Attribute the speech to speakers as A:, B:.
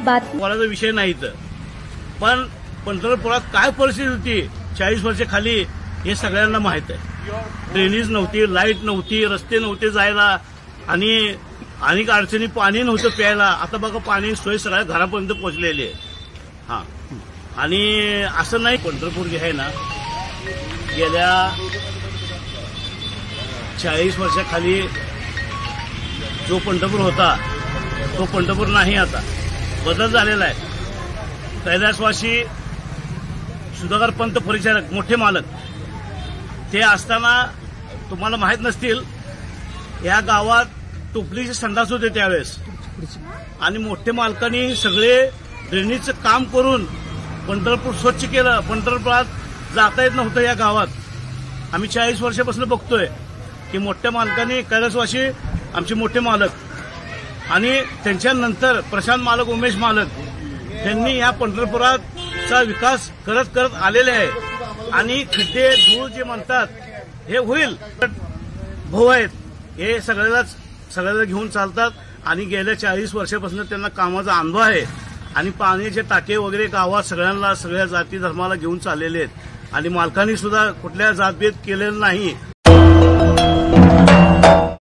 A: कोणाचा विषय नाही तर पण पंढरपुरात काय परिस्थिती होती 40 वर्षाखाली हे सगळ्यांना माहित आहे। ड्रेनेज नव्हती, लाईट नव्हती, रस्ते नव्हते जायला आणि अनेक अडचणी, पाणी नव्हतं प्यायला। आता बघा पाणी सोय सगळ्या घरापर्यंत पोहोचलेली आहे। हा, आणि असं नाही, पंढरपूर जे आहे ना गेल्या 40 वर्षाखाली जो पंढरपूर होता तो पंढरपूर नाही, आता बदल झालेला आहे। कैलासवासी सुधाकर पंत परिचारक मोठे मालक ते असताना तुम्हाला माहित नसतील, या गावात टोपलीचे संडास होते त्यावेळेस आणि मोठे मालकांनी सगळे ड्रेनेजचं काम करून पंढरपूर स्वच्छ केलं। पंढरपुरात जाता येत नव्हतं या गावात। आम्ही 40 वर्षापासून बघतोय की मोठ्या मालकांनी, कैलासवासी आमचे मोठे मालक आणि त्यांच्यानंतर प्रशांत मालक, उमेश मालक यांनी या पंढरपुराचा विकास करत करत आलेले आहे। आणि खड्डे धूळ जे म्हणतात हे होईल, भाऊ आहेत हे सगळ्याला घेऊन चालतात आणि गेल्या 40 वर्षापासून त्यांना कामाचा अनुभव आहे आणि पाण्याचे टाके वगैरे गावात सगळ्या जाती धर्माला घेऊन चाललेले आहेत आणि मालकांनी सुद्धा कुठल्या जातभेद केलेला नाही।